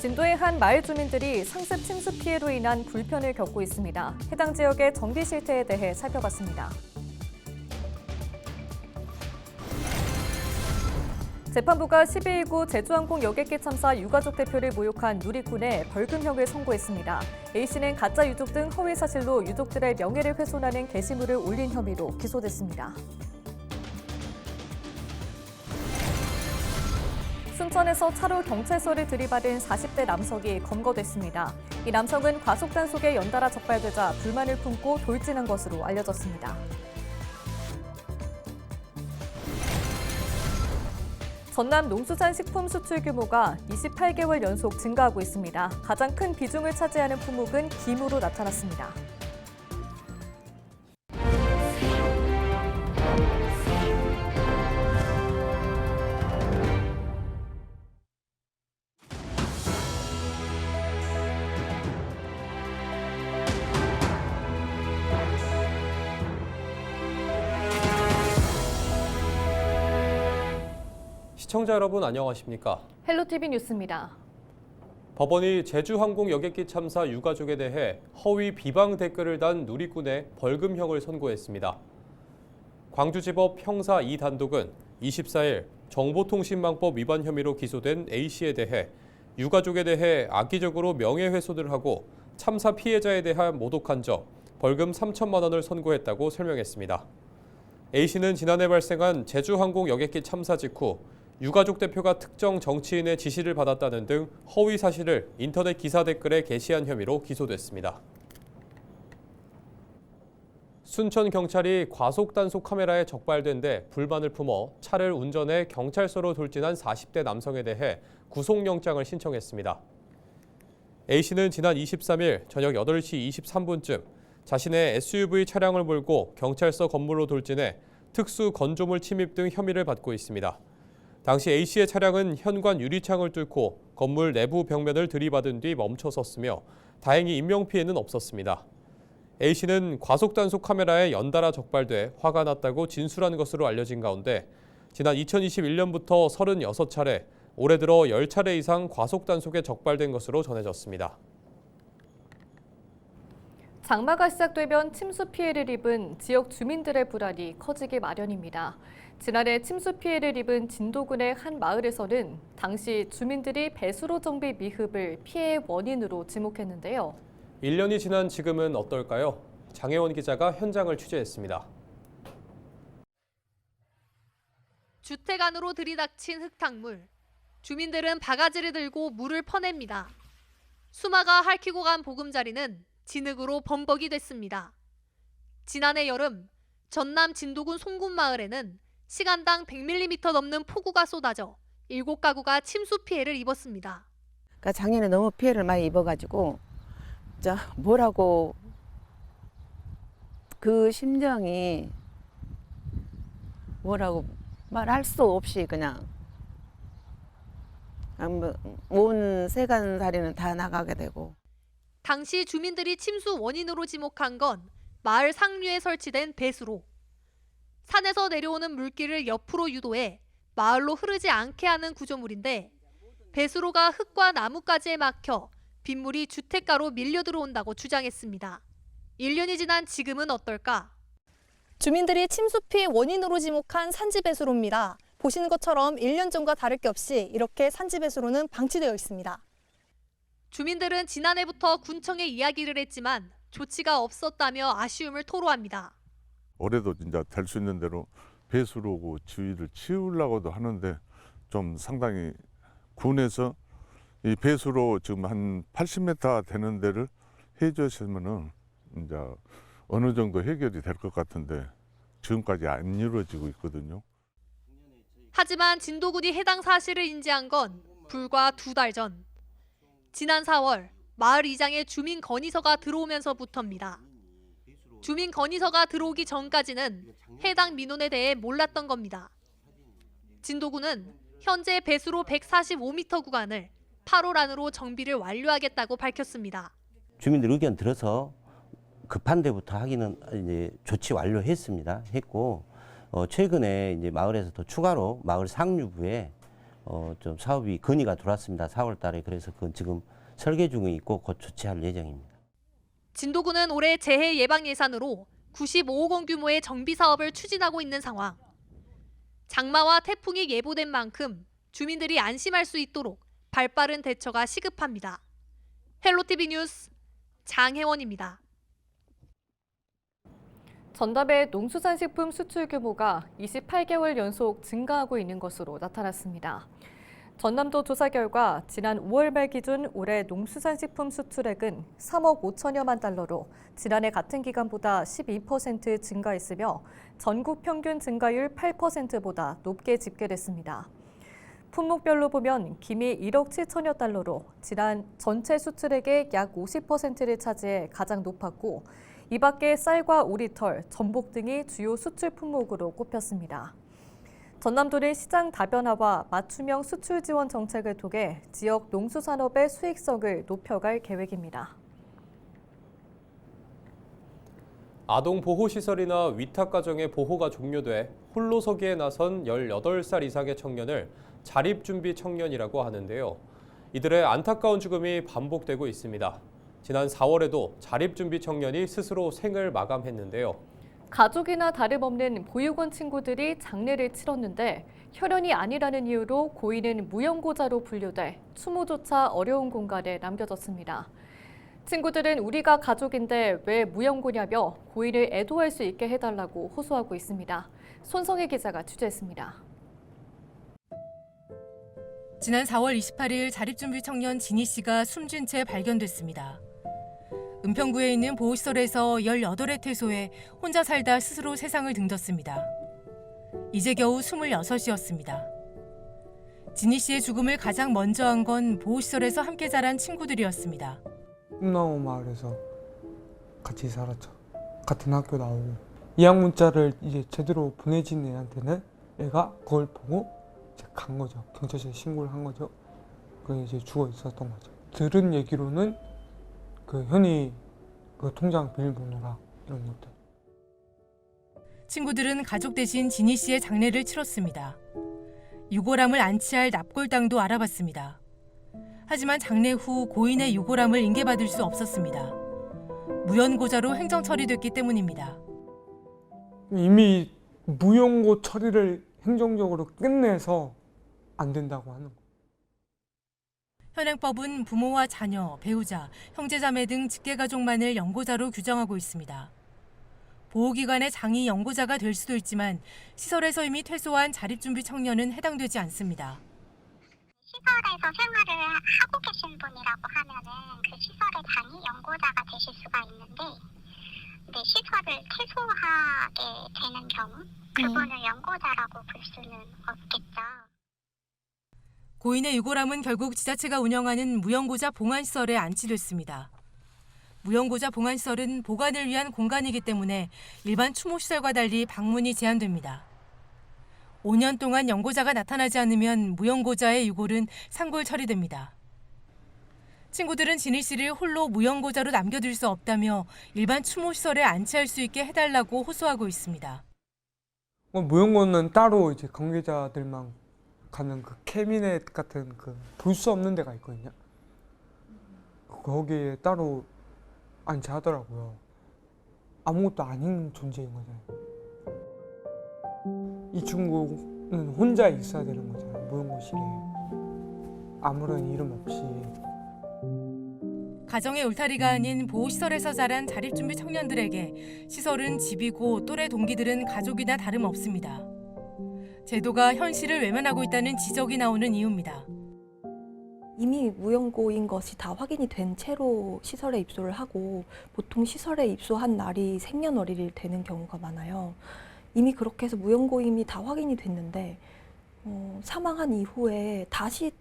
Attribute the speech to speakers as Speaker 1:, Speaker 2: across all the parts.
Speaker 1: 진도의 한 마을 주민들이 상습 침수 피해로 인한 불편을 겪고 있습니다. 해당 지역의 정비 실태에 대해 살펴봤습니다. 재판부가 12.19 제주항공 여객기 참사 유가족 대표를 모욕한 누리꾼에 벌금형을 선고했습니다. A씨는 가짜 유족 등 허위 사실로 유족들의 명예를 훼손하는 게시물을 올린 혐의로 기소됐습니다. 순천에서 차로 경찰서를 들이받은 40대 남성이 검거됐습니다. 이 남성은 과속단속에 연달아 적발되자 불만을 품고 돌진한 것으로 알려졌습니다. 전남 농수산 식품 수출 규모가 28개월 연속 증가하고 있습니다. 가장 큰 비중을 차지하는 품목은 김으로 나타났습니다.
Speaker 2: 시청자 여러분 안녕하십니까?
Speaker 1: 헬로티비 뉴스입니다.
Speaker 2: 법원이 제주항공 여객기 참사 유가족에 대해 허위 비방 댓글을 단 누리꾼에 벌금형을 선고했습니다. 광주지법 형사 2단독은 24일 정보통신망법 위반 혐의로 기소된 A씨에 대해 유가족에 대해 악의적으로 명예훼손을 하고 참사 피해자에 대한 모독한 점 벌금 3천만 원을 선고했다고 설명했습니다. A씨는 지난해 발생한 제주항공 여객기 참사 직후 유가족 대표가 특정 정치인의 지시를 받았다는 등 허위 사실을 인터넷 기사 댓글에 게시한 혐의로 기소됐습니다. 순천 경찰이 과속 단속 카메라에 적발된 데 불만을 품어 차를 운전해 경찰서로 돌진한 40대 남성에 대해 구속영장을 신청했습니다. A씨는 지난 23일 저녁 8시 23분쯤 자신의 SUV 차량을 몰고 경찰서 건물로 돌진해 특수 건조물 침입 등 혐의를 받고 있습니다. 당시 A씨의 차량은 현관 유리창을 뚫고 건물 내부 벽면을 들이받은 뒤 멈춰섰으며 다행히 인명피해는 없었습니다. A씨는 과속단속 카메라에 연달아 적발돼 화가 났다고 진술한 것으로 알려진 가운데 지난 2021년부터 36차례, 올해 들어 10차례 이상 과속단속에 적발된 것으로 전해졌습니다.
Speaker 1: 장마가 시작되면 침수 피해를 입은 지역 주민들의 불안이 커지기 마련입니다. 지난해 침수 피해를 입은 진도군의 한 마을에서는 당시 주민들이 배수로 정비 미흡을 피해의 원인으로 지목했는데요.
Speaker 2: 1년이 지난 지금은 어떨까요? 장혜원 기자가 현장을 취재했습니다.
Speaker 3: 주택 안으로 들이닥친 흙탕물. 주민들은 바가지를 들고 물을 퍼냅니다. 수마가 핥히고 간 보금자리는 진흙으로 범벅이 됐습니다. 지난해 여름 전남 진도군 송군마을에는 시간당 100mm 넘는 폭우가 쏟아져 7가구가 침수 피해를 입었습니다.
Speaker 4: 그러니까 작년에 너무 피해를 많이 입어가지고 뭐라고 그 심정이 뭐라고 말할 수 없이 그냥 온 세간살이는 다 나가게 되고.
Speaker 3: 당시 주민들이 침수 원인으로 지목한 건 마을 상류에 설치된 배수로. 산에서 내려오는 물길을 옆으로 유도해 마을로 흐르지 않게 하는 구조물인데 배수로가 흙과 나무가지에 막혀 빗물이 주택가로 밀려 들어온다고 주장했습니다. 1년이 지난 지금은 어떨까?
Speaker 5: 주민들이 침수 피해 원인으로 지목한 산지 배수로입니다. 보시는 것처럼 1년 전과 다를 게 없이 이렇게 산지 배수로는 방치되어 있습니다.
Speaker 3: 주민들은 지난해부터 군청에 이야기를 했지만 조치가 없었다며 아쉬움을 토로합니다.
Speaker 6: 올해도 진짜 될 수 있는 대로 배수로고 주위를 치우려고도 하는데 좀 상당히 군에서 이 배수로 지금 한 80m 되는 데를 해주시면은 이제 어느 정도 해결이 될 것 같은데 지금까지 안 이루어지고 있거든요.
Speaker 3: 하지만 진도군이 해당 사실을 인지한 건 불과 2달 전. 지난 4월 마을 이장의 주민 건의서가 들어오면서부터입니다. 주민 건의서가 들어오기 전까지는 해당 민원에 대해 몰랐던 겁니다. 진도군은 현재 배수로 145m 구간을 8월 안으로 정비를 완료하겠다고 밝혔습니다.
Speaker 7: 주민들 의견 들어서 급한 데부터 하기는 이제 조치 완료했습니다. 했고 최근에 이제 마을에서 더 추가로 마을 상류부에 좀 사업이 건의가 들어왔습니다. 4월 달에. 그래서 그건 지금 설계 중에 있고 곧 조치할 예정입니다.
Speaker 3: 진도구는 올해 재해 예방 예산으로 95억 원 규모의 정비 사업을 추진하고 있는 상황. 장마와 태풍이 예보된 만큼 주민들이 안심할 수 있도록 발빠른 대처가 시급합니다. 헬로티비 뉴스 장혜원입니다.
Speaker 1: 전남의 농수산식품 수출 규모가 28개월 연속 증가하고 있는 것으로 나타났습니다. 전남도 조사 결과 지난 5월 말 기준 올해 농수산식품 수출액은 3억 5천여만 달러로 지난해 같은 기간보다 12% 증가했으며 전국 평균 증가율 8%보다 높게 집계됐습니다. 품목별로 보면 김이 1억 7천여 달러로 지난 전체 수출액의 약 50%를 차지해 가장 높았고 이 밖에 쌀과 오리털, 전복 등이 주요 수출 품목으로 꼽혔습니다. 전남도는 시장 다변화와 맞춤형 수출 지원 정책을 통해 지역 농수산업의 수익성을 높여갈 계획입니다.
Speaker 2: 아동보호시설이나 위탁가정의 보호가 종료돼 홀로서기에 나선 18살 이상의 청년을 자립준비 청년이라고 하는데요. 이들의 안타까운 죽음이 반복되고 있습니다. 지난 4월에도 자립준비 청년이 스스로 생을 마감했는데요.
Speaker 1: 가족이나 다름없는 보육원 친구들이 장례를 치렀는데 혈연이 아니라는 이유로 고인은 무연고자로 분류돼 추모조차 어려운 공간에 남겨졌습니다. 친구들은 우리가 가족인데 왜 무연고냐며 고인을 애도할 수 있게 해달라고 호소하고 있습니다. 손성혜 기자가 취재했습니다.
Speaker 8: 지난 4월 28일 자립준비 청년 진희 씨가 숨진 채 발견됐습니다. 은평구에 있는 보호시설에서 18회 퇴소해 혼자 살다 스스로 세상을 등졌습니다. 이제 겨우 26이었습니다. 진희 씨의 죽음을 가장 먼저 한 건 보호시설에서 함께 자란 친구들이었습니다.
Speaker 9: 꿈나무 마을에서 같이 살았죠. 같은 학교 나오고 2학 문자를 이제 제대로 보내진 애한테는 애가 그걸 보고 이제 간 거죠. 경찰서에 신고를 한 거죠. 그래서 이제 죽어 있었던 거죠. 들은 얘기로는 그 현이 그 통장 비밀번호라 이런 것들.
Speaker 8: 친구들은 가족 대신 진희 씨의 장례를 치렀습니다. 유골함을 안치할 납골당도 알아봤습니다. 하지만 장례 후 고인의 유골함을 인계받을 수 없었습니다. 무연고자로 행정 처리됐기 때문입니다.
Speaker 9: 이미 무연고 처리를 행정적으로 끝내서 안 된다고 하는 거.
Speaker 8: 현행법은 부모와 자녀, 배우자, 형제자매 등 직계가족만을 연고자로 규정하고 있습니다. 보호기관의 장이 연고자가 될 수도 있지만 시설에서 이미 퇴소한 자립준비 청년은 해당되지 않습니다.
Speaker 10: 시설에서 생활을 하고 계신 분이라고 하면은 그 시설의 장이 연고자가 되실 수가 있는데, 근데 시설을 퇴소하게 되는 경우 그분을 연고자라고 볼 수는 없겠죠.
Speaker 8: 고인의 유골함은 결국 지자체가 운영하는 무연고자 봉안시설에 안치됐습니다. 무연고자 봉안시설은 보관을 위한 공간이기 때문에 일반 추모시설과 달리 방문이 제한됩니다. 5년 동안 연고자가 나타나지 않으면 무연고자의 유골은 상골 처리됩니다. 친구들은 진희 씨를 홀로 무연고자로 남겨둘 수 없다며 일반 추모시설에 안치할 수 있게 해달라고 호소하고 있습니다.
Speaker 9: 무연고는 따로 이제 관계자들만 가는 그 캐비넷 같은 그 볼 수 없는 데가 있거든요. 거기에 따로 안치하더라고요. 아무것도 아닌 존재인 거잖아요. 이 친구는 혼자 있어야 되는 거잖아요. 무연고실에 아무런 이름 없이.
Speaker 8: 가정의 울타리가 아닌 보호시설에서 자란 자립준비 청년들에게 시설은 집이고 또래 동기들은 가족이나 다름없습니다. 제도가 현실을 외면하고 있다는 지적이 나오는 이유입니다.
Speaker 11: 이미 무연고인 것이 다 확인이 된 채로 시설에 입소를 하고 보통 시설에 입소한 날이 생년월일이 되는 경우가 많아요. 이미 그렇게 해서 무연고임이 다 확인이 됐는데 사망한 이후에 다시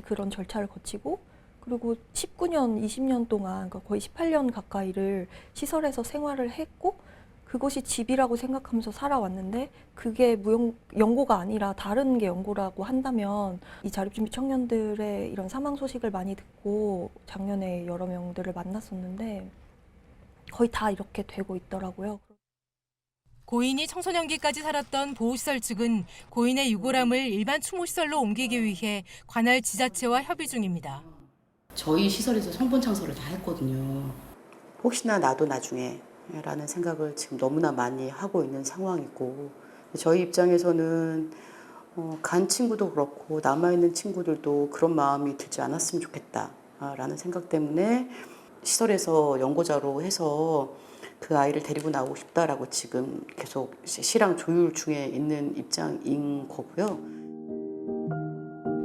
Speaker 11: 그런 절차를 거치고 그리고 19년, 20년 동안 그러니까 거의 18년 가까이를 시설에서 생활을 했고 그것이 집이라고 생각하면서 살아왔는데 그게 연고가 아니라 다른 게 연고라고 한다면 이 자립준비 청년들의 이런 사망 소식을 많이 듣고 작년에 여러 명들을 만났었는데 거의 다 이렇게 되고 있더라고요.
Speaker 8: 고인이 청소년기까지 살았던 보호시설 측은 고인의 유골함을 일반 추모시설로 옮기기 위해 관할 지자체와 협의 중입니다.
Speaker 12: 저희 시설에서 성분 창설을 다 했거든요. 혹시나 나도 나중에 라는 생각을 지금 너무나 많이 하고 있는 상황이고, 저희 입장에서는 간 친구도 그렇고 남아있는 친구들도 그런 마음이 들지 않았으면 좋겠다라는 생각 때문에 시설에서 연고자로 해서 그 아이를 데리고 나오고 싶다라고 지금 계속 시랑 조율 중에 있는 입장인 거고요.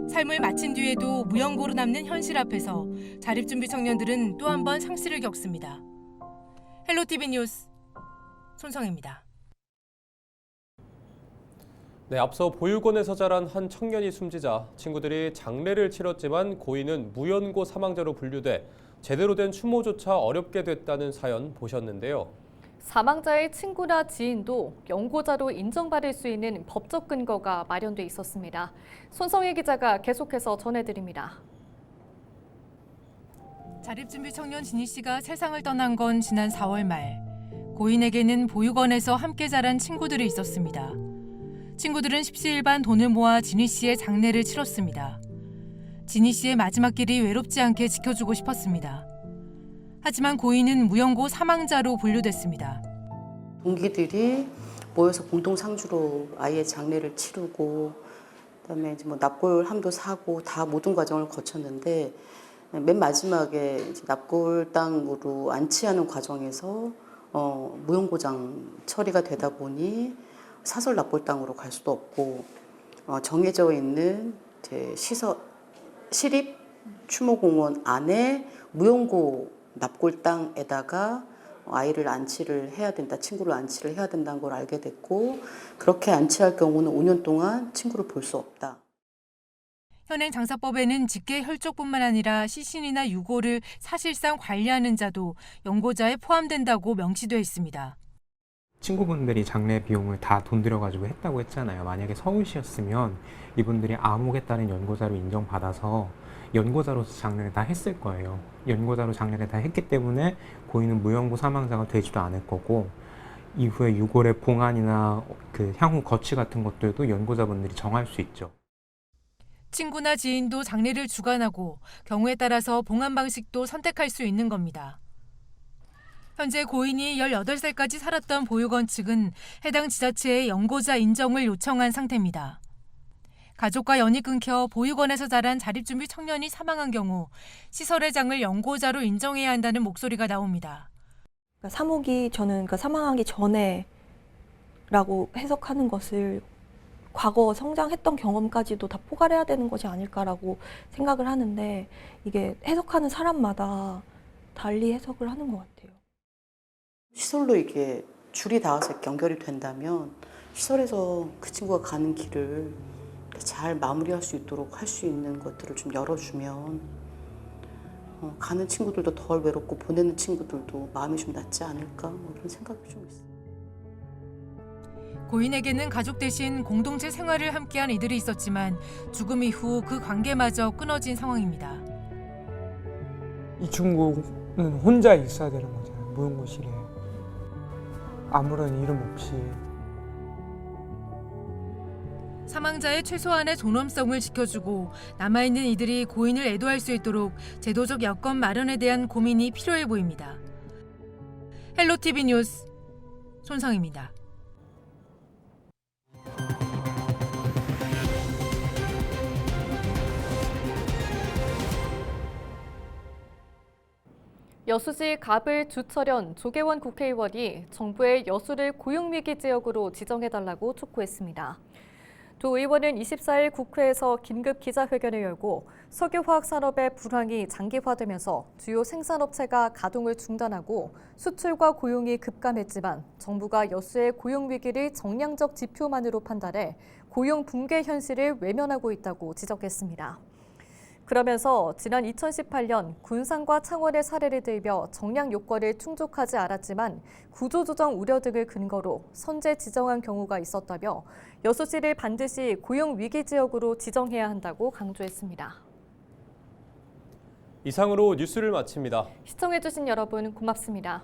Speaker 8: 삶을 마친 뒤에도 무연고로 남는 현실 앞에서 자립준비 청년들은 또 한 번 상실을 겪습니다. 헬로티비 뉴스 손성혜입니다.
Speaker 2: 네, 앞서 보육원에서 자란 한 청년이 숨지자 친구들이 장례를 치렀지만 고인은 무연고 사망자로 분류돼 제대로 된 추모조차 어렵게 됐다는 사연 보셨는데요.
Speaker 1: 사망자의 친구나 지인도 연고자로 인정받을 수 있는 법적 근거가 마련돼 있었습니다. 손성혜 기자가 계속해서 전해드립니다.
Speaker 8: 자립준비 청년 진희 씨가 세상을 떠난 건 지난 4월 말. 고인에게는 보육원에서 함께 자란 친구들이 있었습니다. 친구들은 십시일반 돈을 모아 진희 씨의 장례를 치렀습니다. 진희 씨의 마지막 길이 외롭지 않게 지켜주고 싶었습니다. 하지만 고인은 무연고 사망자로 분류됐습니다.
Speaker 12: 동기들이 모여서 공동 상주로 아이의 장례를 치르고, 그다음에 이제 뭐 납골함도 사고 다 모든 과정을 거쳤는데, 맨 마지막에 이제 납골당으로 안치하는 과정에서 무연고장 처리가 되다 보니 사설 납골당으로 갈 수도 없고, 정해져 있는 이제 시립 추모공원 안에 무연고 납골당에다가 아이를 안치를 해야 된다, 친구를 안치를 해야 된다는 걸 알게 됐고, 그렇게 안치할 경우는 5년 동안 친구를 볼 수 없다.
Speaker 8: 현행 장사법에는 직계 혈족뿐만 아니라 시신이나 유골을 사실상 관리하는 자도 연고자에 포함된다고 명시되어 있습니다.
Speaker 9: 친구분들이 장례 비용을 다 돈 들여가지고 했다고 했잖아요. 만약에 서울시였으면 이분들이 암흑에 따른 연고자로 인정받아서 연고자로서 장례를 다 했을 거예요. 연고자로 장례를 다 했기 때문에 고인은 무연고 사망자가 되지도 않을 거고, 이후에 유골의 봉안이나 그 향후 거치 같은 것들도 연고자분들이 정할 수 있죠.
Speaker 8: 친구나 지인도 장례를 주관하고 경우에 따라서 봉안 방식도 선택할 수 있는 겁니다. 현재 고인이 18살까지 살았던 보육원 측은 해당 지자체에 연고자 인정을 요청한 상태입니다. 가족과 연이 끊겨 보육원에서 자란 자립준비 청년이 사망한 경우 시설의 장을 연고자로 인정해야 한다는 목소리가 나옵니다.
Speaker 11: 그러니까 사목이 저는 그 사망하기 전에라고 해석하는 것을 과거 성장했던 경험까지도 다 포괄해야 되는 것이 아닐까라고 생각을 하는데, 이게 해석하는 사람마다 달리 해석을 하는 것 같아요.
Speaker 12: 시설로 이게 줄이 닿아서 연결이 된다면 시설에서 그 친구가 가는 길을 잘 마무리할 수 있도록 할 수 있는 것들을 좀 열어주면 가는 친구들도 덜 외롭고 보내는 친구들도 마음이 좀 낫지 않을까, 뭐 이런 생각이 좀 있어요.
Speaker 8: 고인에게는 가족 대신 공동체 생활을 함께한 이들이 있었지만 죽음 이후 그 관계마저 끊어진 상황입니다.
Speaker 9: 이 친구는 혼자 있어야 되는 거잖아요. 무연고실에. 아무런 이름 없이.
Speaker 8: 사망자의 최소한의 존엄성을 지켜주고 남아있는 이들이 고인을 애도할 수 있도록 제도적 여건 마련에 대한 고민이 필요해 보입니다. 헬로티비 뉴스 손성희입니다.
Speaker 1: 여수시 갑을 주철현 조계원 국회의원이 정부의 여수를 고용위기 지역으로 지정해달라고 촉구했습니다. 도 의원은 24일 국회에서 긴급 기자회견을 열고 석유화학 산업의 불황이 장기화되면서 주요 생산업체가 가동을 중단하고 수출과 고용이 급감했지만 정부가 여수의 고용 위기를 정량적 지표만으로 판단해 고용 붕괴 현실을 외면하고 있다고 지적했습니다. 그러면서 지난 2018년 군산과 창원의 사례를 들며 정량 요건을 충족하지 않았지만 구조조정 우려 등을 근거로 선제 지정한 경우가 있었다며 여수시를 반드시 고용 위기 지역으로 지정해야 한다고 강조했습니다.
Speaker 2: 이상으로 뉴스를 마칩니다.
Speaker 1: 시청해주신 여러분 고맙습니다.